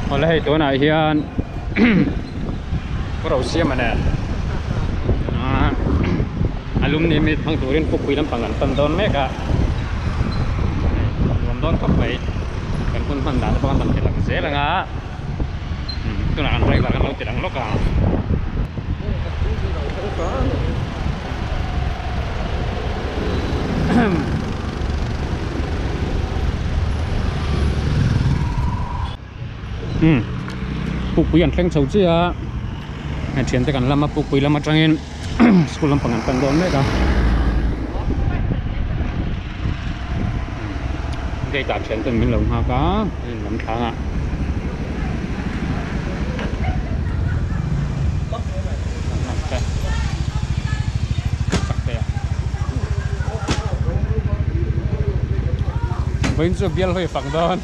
Hồi nãy tối nay hian có đầu xe mà nè alumni mit phang turin pukui lam pangan tan don mek a rom don khop mai kan pun man da pa kan lang se la nga tu na kan rai ba kan lo tidang lo ka pukui an thleng chho chi a ngày chuyện tới gần làm pukui làm trang in school làm bằng tầng đón đấy cả gây tạm chuyện tình mình lồng hoa cá làm thang ạ bên chỗ biên hơi phẳng đón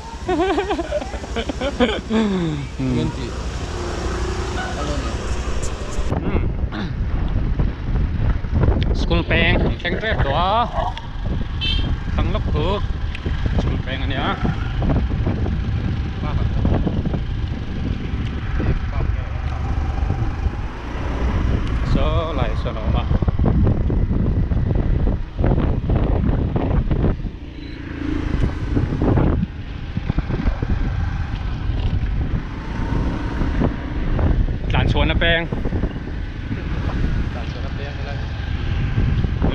school peng keng trep đó tăng lốc cửa school peng anh nhá số lại số nào mà làn chuồn nó peng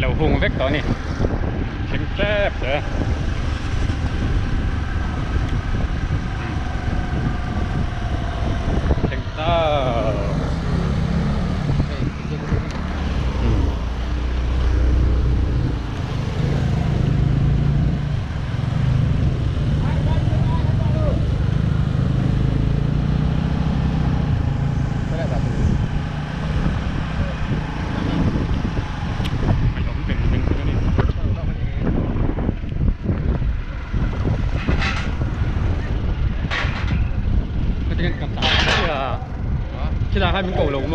lầu hùng vết đó nè keng trep đấy keng ta khi nào hai miếng cổ lủng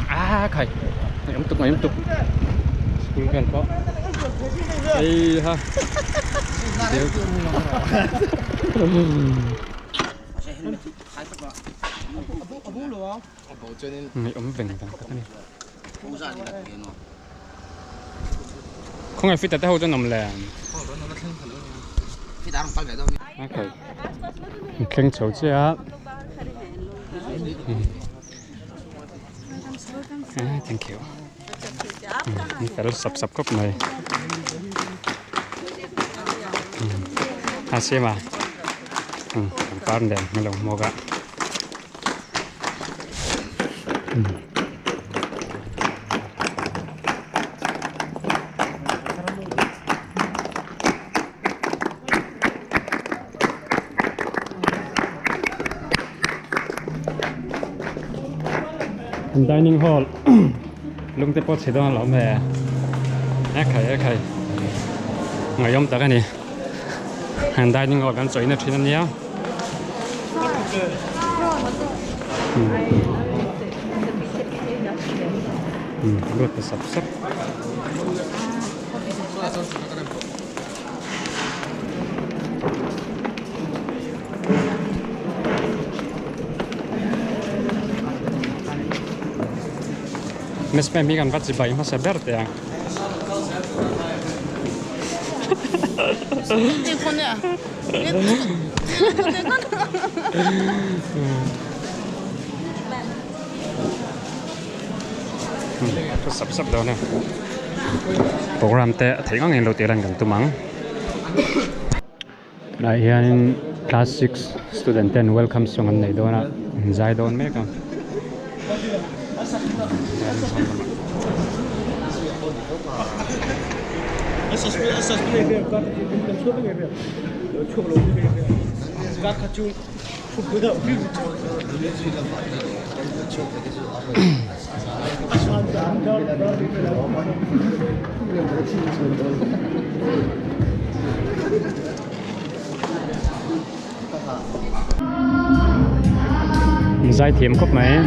mà khẩy ấm tục school gần có đây ha này ấm vừng vàng cái này không ai fit tại đâu cho nằm lèn okay keng chou chi a thank you fel sap kop này xem à pan đèn mình lồng mua cả dining hall lung te pot đó lỏng về khẩy ngày hôm tới cái này hàng dining hall gắn sấy nó trên nhé rất là sắp Mes pe migan vắt gì vậy mà sẽ bớt tiền. Đi con nè. Có sắp đâu nè. Program te thấy ngang đầu tiên là gần tụi mắng. Đây hian class 6 student and welcome song an nei dona zai don mek a giải thiểm cốc máy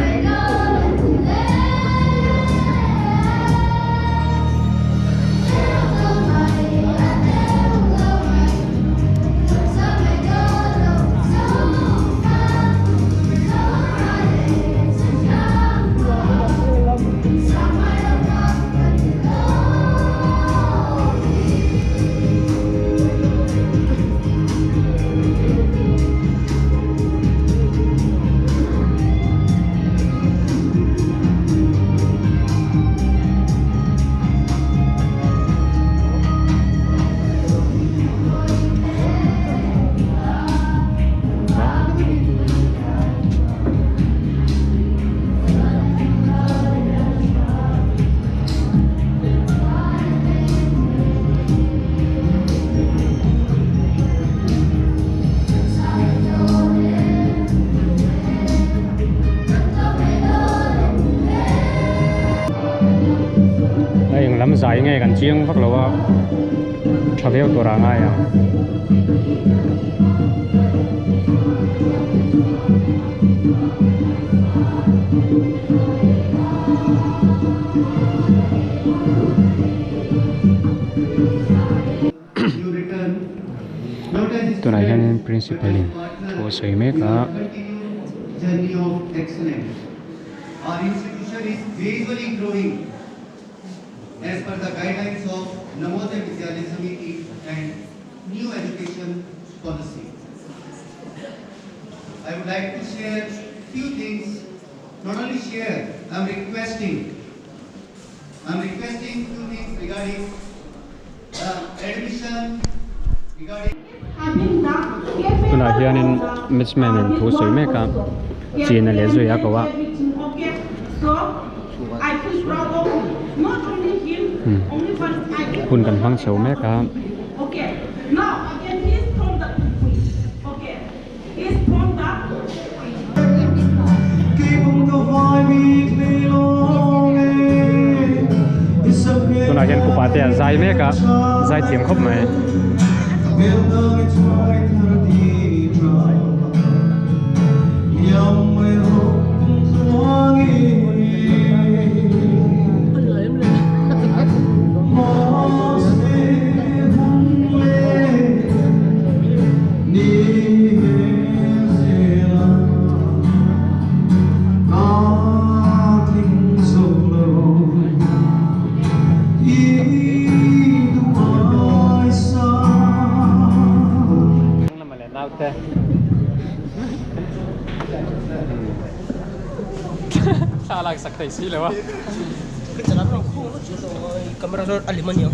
riêng lắm dài nghe gần chiêng phát lâu travelตัวra ngay àตัวnày hian principal in thu soi mek a journey of excellence. Our institution is gradually growing as per the guidelines of Navodaya Vidyalaya Samiti and new education policy. I would like to share few things. Not only share, I'm requesting few things regarding admission, regarding tụi này hian in mismatch mình thu soi mek a chỉ là lẽ rồi á cậu ạ hun cần phăng sầu mek a tụi này hian cụ bà tiền dài mek a dài thiềm khóc mày salah saktai sih lewat. Kecelakaan aku kamera Alumni.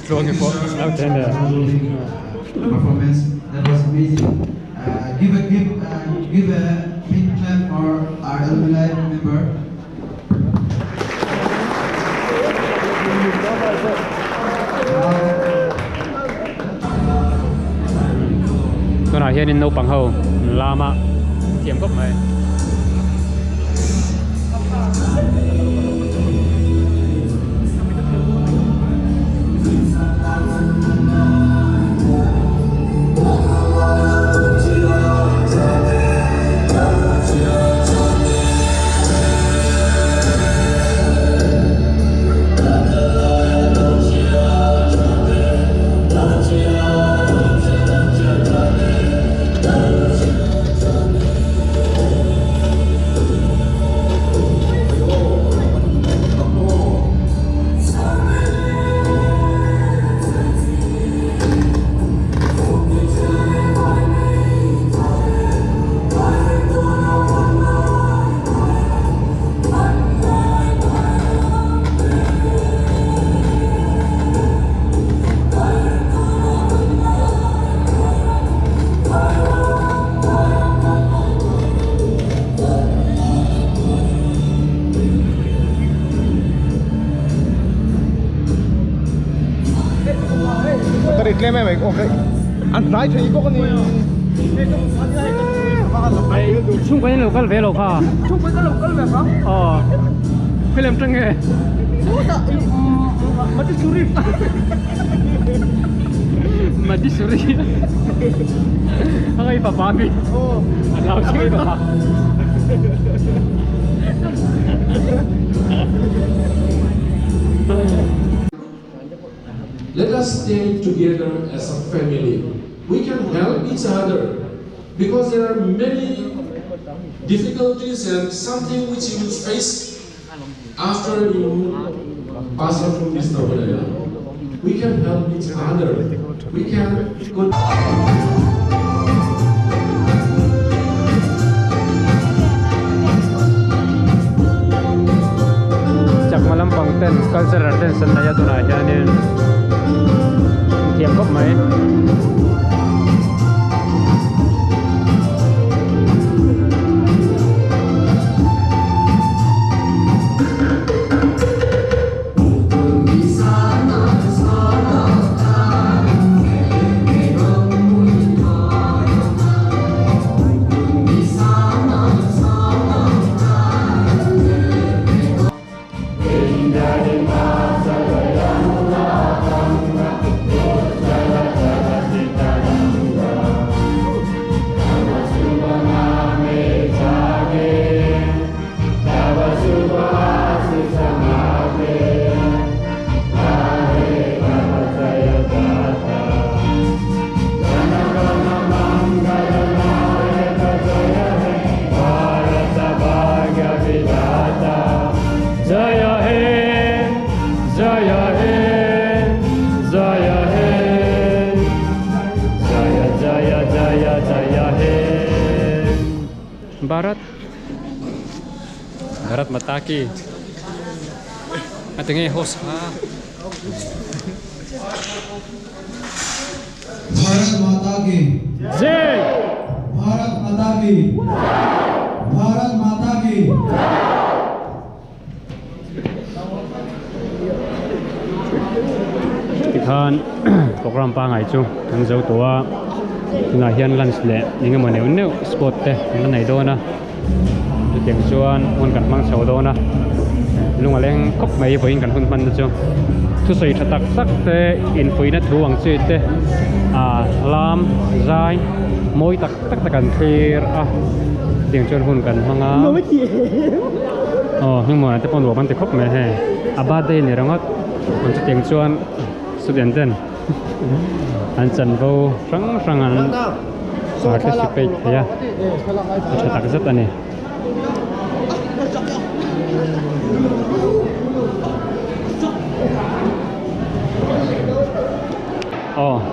Drone po, out there. Performance that was amazing. Give a big clap for our alumni member. Tôi nói hiện in nấu bằng hầu lama tiệm gốc này. Claim em okay. Anh nói chuyện có cái gì? Xung quanh local về lộc à? Chung với cái local về hả? Phải làm trăng nghề. Mati suri. Mati suri. Ang iba pa bi. Alaw sa iba pa. Let us stay together as a family. We can help each other because there are many difficulties and something which you will face after you pass out from this Navodaya. We can help each other. We can go. Chắc malam pangten cultural tension na yato na hianin tiệm gốc mấy Bharat Mata Ki ating host ha Bharat माता की Jai भारत माता की भारत माता की Tikhan program pa ngai chu an zo tua na hian lunch le ninga mo neu spot te na nei do na tu tiang chuan on kan mang chho do na lunga leng khop mai boin kan hun man chu thu sei thatak sak te in fuina thuang chi te lam zai moi tak kan thir tiang chuan hun kan manga nhưng mà te pon lo ban te khop me he abade ni rangot on chu tiang chuan student den an chan vo rang an participate ya acha tak zat ani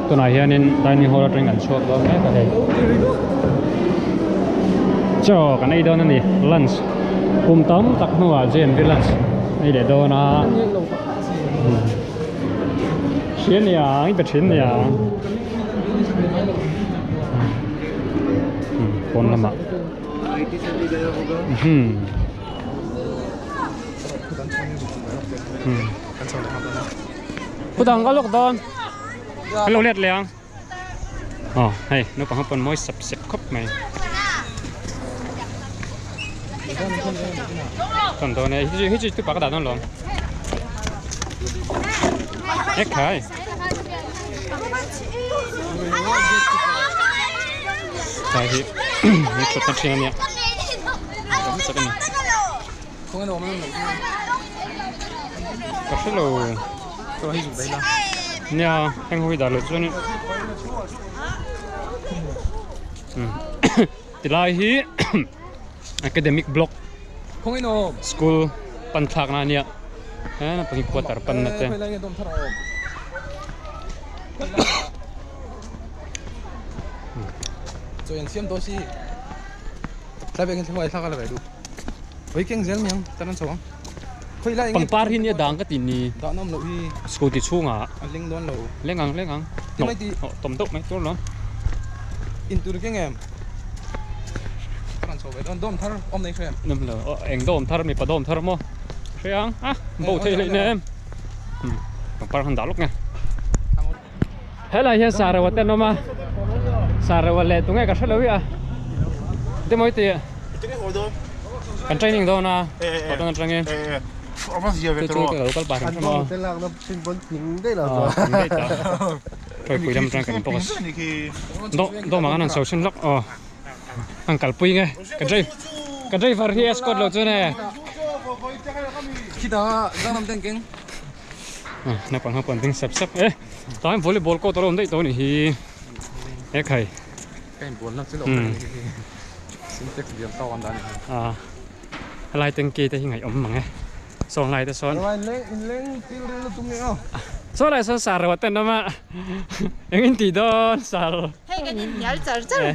tu na hianin dining hall atring an chhuak do me ka hei cho kan ei do na ni lunch kum tam tak nuwa Jnv lunch ei le do na Chiến nhà, anh bật chiến nhà. Con làm ạ. Cô đang có lúc đó. Hello liệt liền. Hey, nó có một mối sập sẹp khóc mày. Còn tôi này, hít tôi bắt đầu nó luôn. Ếch khai. Tại vì nó chụp tắt trên này. Không sao đâu. Không có đồ mà nó. Có cái lồ. Tôi hay dùng đây là. Nha, anh huy đã lột cho nên. Thì lại hi academic block. Không có đồ. School pan thạc na nia. Nó phải quạt tar pan nate. Rồi anh xem tôi xí, tại vì cái thằng này sao lại vậy đủ, với cái gì miếng, ta nói sao? Khơi lại. Bằng par hin ya dang cái tin ni. Đó nó lỗi. School thì chung à? Linh đoan lỗi. Lên ngang. Nó tôm tốc mấy tốt lắm. Into cái em. Ta nói sao vậy? Đom thar om này xem. Nằm lờ, anh đom thar mi pa đom thar mo. Xem bầu thấy lại nè em. Bằng par han đảo lúc nha. Thế là hiện sa rồi tên nó mà. Sa rồi lệ tụi ngay cả sát lối à. Thế mới thì. Kan training do na. Có đang training. Tôi cái local bar anh mà. tên là nó xin bốn tiếng đấy là Thôi cuối năm trang cái boss. Do mà anh social lock anh cල් pui nghe. Kan driver hi escort lo chu nè. Khi đó đang làm tiếng Nó còn không còn tiếng sập. Tao volleyball cô tao làm đấy tao này hi. Ếch hay. cái buồn lắm chứ đâu. Xin tiếc điểm to anh đã. Lại tiếng kia thì ngày ấm mà nghe. Xong lại tới son. rồi lên tiêu lên tung nghe không Số lại số xả rồi tên đó mà. Anh tí đó xả. Hey, cái gì nhảy chở chở.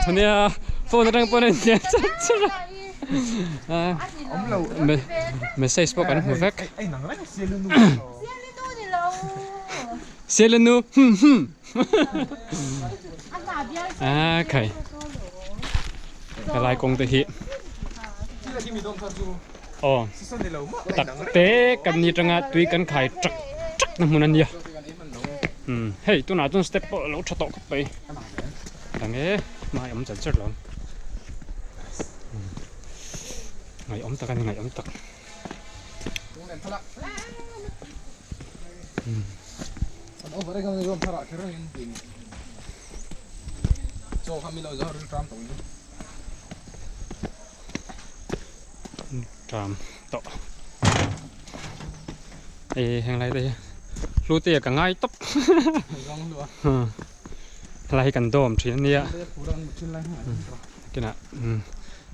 Thôi nè, phone đang phone nhảy chở. ông lâu Message po kan perfect. anh nắng lắm xe luôn Xe lên nu. Okay. Cái lại công ty hiện. Tắc tế cần như rằng tuy cần khai chắc nằm muốn nhiều. Hey, tôi nói tôi step lỗ cho tọt cấp bay. Đằng ấy mai ấm chật lắm. Ngày ấm tắc anh ngày ấm tắc. Ở đây không gồm thợ cái rồi hình cho kami lo giờ tram tổng Tram tọt. Hàng này đây lưu tiền cả ngay tóc. Lại cần đom chuyện này. Cái nào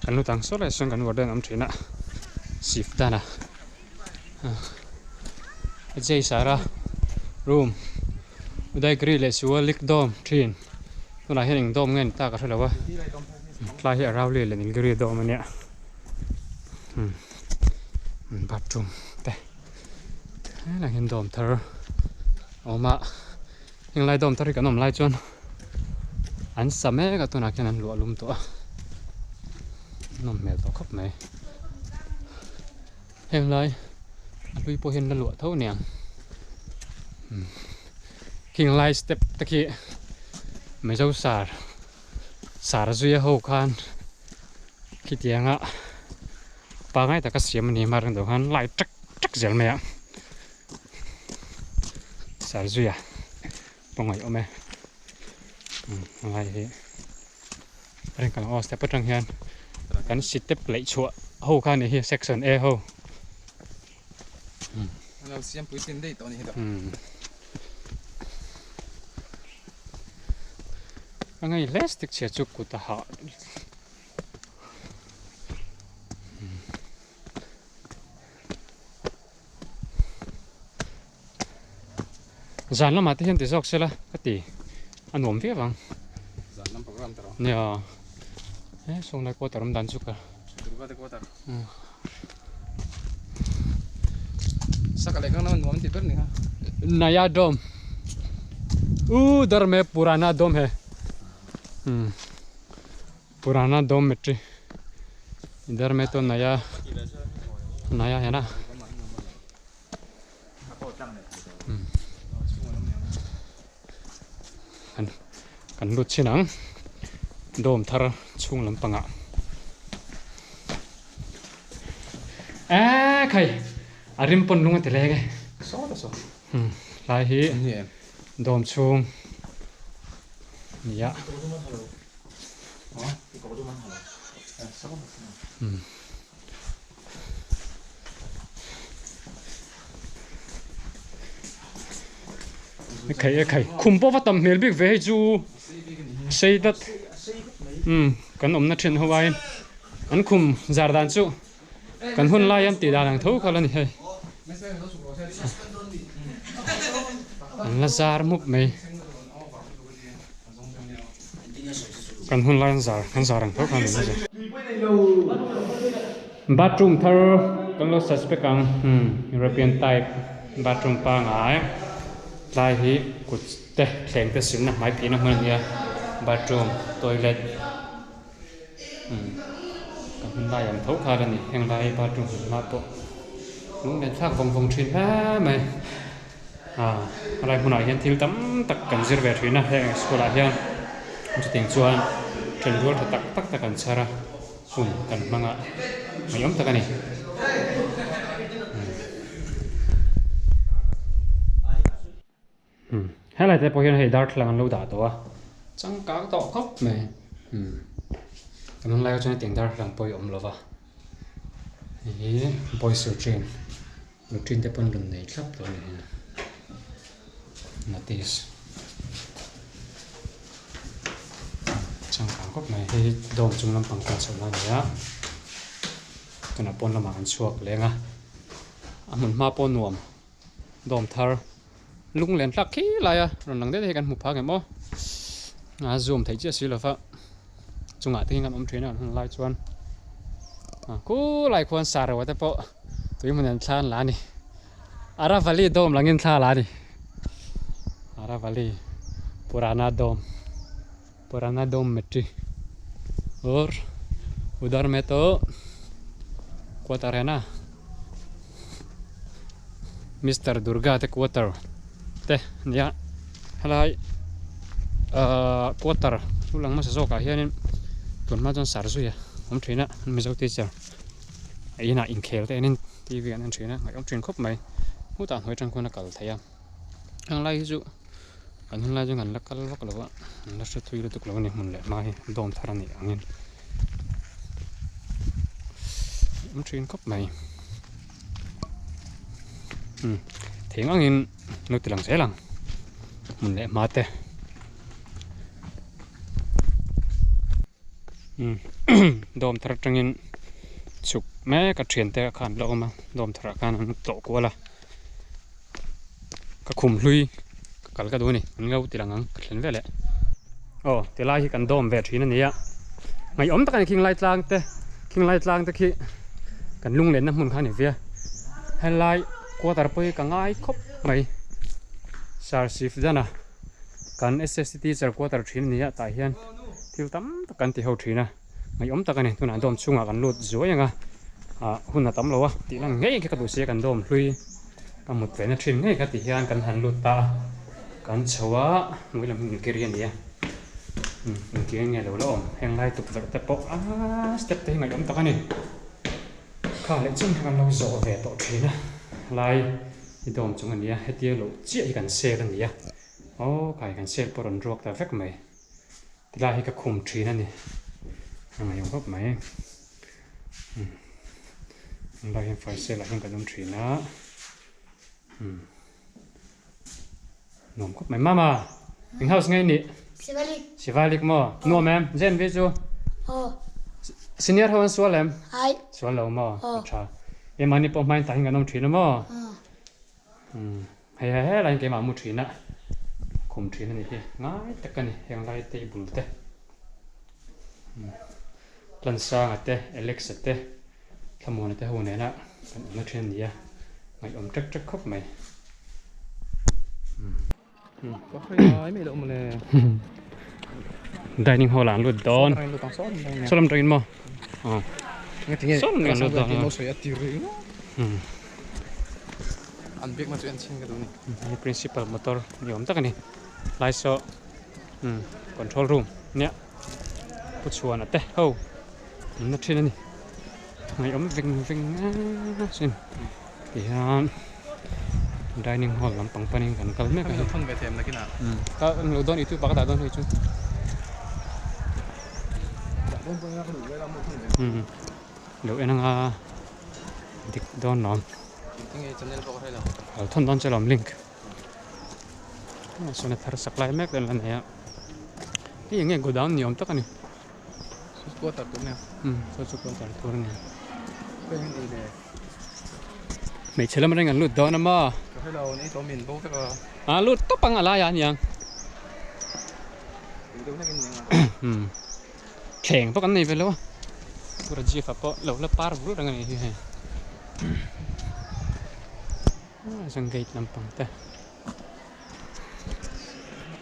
cần lưu tăng số lại xong cần vào đây làm chuyện nào shift ta nè. Dây xả ra room. Uday grill là xua lick dom chuyện. ตัวไหนเห็นอย่างโดมเงินตาก็เท่าไหร่วะลายเหี้ยเราเรียนเลยนี่ก็เรียนโดมมันเนี่ยบัดจุ่มแต่เราเห็นโดมเธอออกมายังไล่โดมเธอที่กับนมไล่จนอันสมัยกับตัวนักนั้นหลวมตัวนมแม่ตัวครบไหมเห็นเลยลุยโปเห็นละหลวเท่าเนี่ยคิงไล่สเต็ปตะกี้ไม่เจ้าสารจุยหัวคันคิดยังอ่ะปางไงแต่ก็เสียมันนี่มาเรื่องเดียวกันไล่จักเสียไหมอ่ะสารจุยอ่ะปองไงเอาไหมไล่เรื่องการออกสเต็ปจังเฮียนกันสเต็ปไหลชัวหัวคันนี่เซ็กชันเอหัวเราเสียมปุ๋ยเส้นได้ตอนนี้เหรอange elastic sia chukku ta ha zan lama te hian ti zok sela ati anom ve wang zan lam program taro ne song lai ko taram dan chuka durga de ko tar sakale kang naman nuam ti ber ni ha naya dom उधर में पुराना डोम है पुराना डोरमेट्री इधर में तो नया है ना kan lut chinang dom thar chung lampanga khai arim pon lunga tele ge so lai hi dom chung dạ cái khum bao phát tầm miền biển về chu xây đất cần ôm nó trên Hawaii anh khum giar đàn chu cần hôn lai em tỷ đàn hàng thấu khai lên này anh là giar mục màyกันหุ่นไล่กันสารังเท่ากันนี่สิbathroom thar kan lo suspect ang European type bathroom pa ngai lai hi kut te thleng te sim na mai phi na hman nia bathroom toilet kan hun lai am thau kha ni heng lai bathroom ma po nu ne thak vong thin ha mai lai hunai hian thil tam tak kan zir ve thina he school a hianจะเตียงชวนเทรนรัวตักตะกันชาระหุ่นกันมังอ่ะไม่ยอมตะกันนี่ให้อะไรแต่พอเห็นให้ดาร์ทหลังเราด่าตัวจังกากต่อครับไหมแต่มันไล่ก็จะเตียงดาร์ทหลังปล่อยอมแล้ววะนี่ปล่อยสูตรเทรนแต่ปนหลุมไหนครับตัวนี้นาทีจังหวะก็ไม่ให้โดมจุ่มน้ำปังกันสมัยนี้ก็นับปนละหมาอันชัวร์เลยนะมันมาปนนวมโดมทาร์ลุงเล่นลักขี้ไรเราหนังได้ที่กันหุบพักกันบ่zoom ถ่ายเจ้าสิล่ะฟ้าจุงที่กันเทรนน่ะไล่ชวนกูไล่ควรสารวัตถุปะตัวมันยันทานล้านี่อาราวัลีโดมหลังยันทานล้านี่อาราวัลีपुराना dormitory और उधर में तो क्वार्टर है ना मिस्टर दुर्गा ते क्वार्टर ते या हलाई quarter ulang masa soka hianin tun ma jon sar zuya om thina mi zo teacher ina in khel te nin tv an thina ngai om thin khop mai hu ta hoi tang khona kal thaya ang lai ju an hun lai ju ngan lakal wak lawa na se thui lu tuk lawa ni mun le mai dom tharani angin om thin khop mai theng angin nu tilang selang mun le ma te dom thar tangin chuk me ka thian te khan lo ma dom thar kan an to ko la ka khum hlui kal ka do ni an lo tilang ang thlen vele oh ti lai hi kan dom ve thina nia ngai om ta kan king lai tlang te khi kan lung len na mun kha ni via helai quarter poi ka ngai khop mai sar shift dana kan SST teacher quarter thin nia ta hian thil tam ta kan ti ho thina ngai om ta kan ni tuna dom chunga kan lut zuanga hun na tam lo wa ti lang ngei ka du se kan dom hlui ka mut ve na thin ngei ka ti hian kan han lut ta kan chawa ngui lam ni kerian nia ki nge lo lo heng lai tuk ver te po step te ngai om ta kan ni kha le chung kan lo zo ve to thina lai i dom chung ania hetia lo chi i kan se kan nia kai kan se poron rok ta vek mai ti lai hi ka khum thina ni ngai om hop mai lai hin fai se la hin kan om thina nom khop mai mama in house ngai ni Sivalik mo no ma'am zen visu senior hawan swalem hai swalo mo cha e mani po mai ta hinga nom thina mo he lain ke ma mu thina khum thina ni he ngai takani heng lai table te lan sang ate alex ate thamon te hone na kan na thina ni ya ngai om trek khop mai có ai mấy độ mà là dining hall ang lut don solam train mo nghe tiếng solam ngan lut don nó soi ati rồi ăn biết mà chuyện xin cái đồ này principal motor yom ta kani lai so control room nya put chuan ate ho na thina ni ngai om ving sin hian dining hall lampang paning kan kalme ka thon ve them na kina ka lo don itu pa ka don hi chu lo enanga dik don nom tiếng nghe channel có hay là thon don chalom link so na thar supply mek den la ne hi nge go down niom ta kani có tập cũng nè so ko tar tur ni cái gì này me chelam reng an lut don ma hay là này tao mình bố cái lut to pang ala ya niang đâu nó cái gì kheng to kan nei velo pura ji fa po lo la par bru rang ni he sang gate lampang ta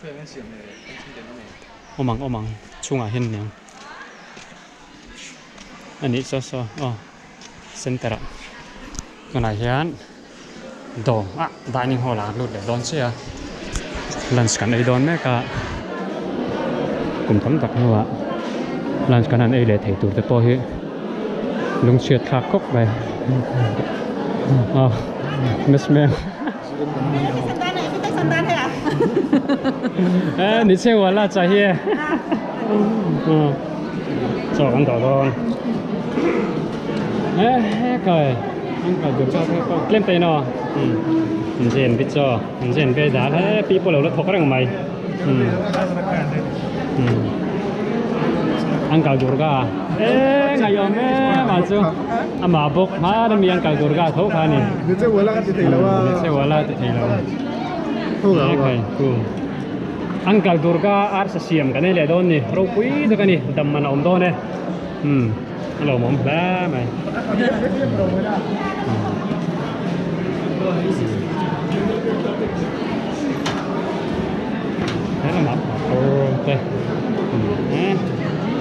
cái xiêm này cái xiêm điện này omang chunga hin niang ani so center kana hian do dining hall ang lut le don sia lunch kan ei don me ka kum tam tak hawa lunch kan an ei le thei tur te po hi lung chiat thak kok bai miss me ni che wala cha hi cho kan do don coi anh phải được cho con lên tay nó dền biết cho dền về giá thế people lâu nó thuộc cái mày anh cào durga ngày hôm nay mà chứ mà bốc mà đâm anh cào durga thấu khá nè Nếu chơi vừa là cái gì đâu à? chơi vừa là thì lâu Không rồi anh cào durga ar sa siam cái này là đón nè rau quý đó cái này đầm mà nồng đón nè hlimawm ba mày thế là mặt ok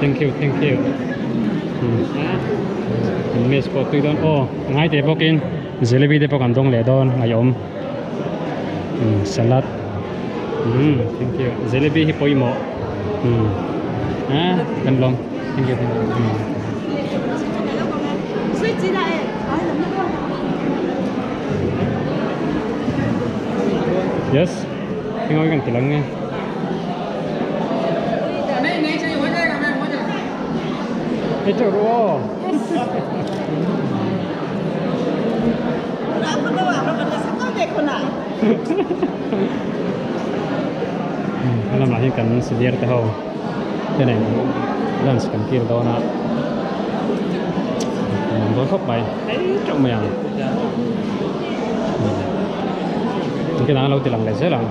thank you miss po tuy don ngay te pokin jalebi te pokan dong le don hlimawm salad thank you jalebi hi poimo kan long thank you yes tinggal kan tilangnya itu ruo làm lại cần sedia te ho thế này lunch cần kia đó na tôi khóc bài trong mày cái nào lâu thì làm lại dễ làm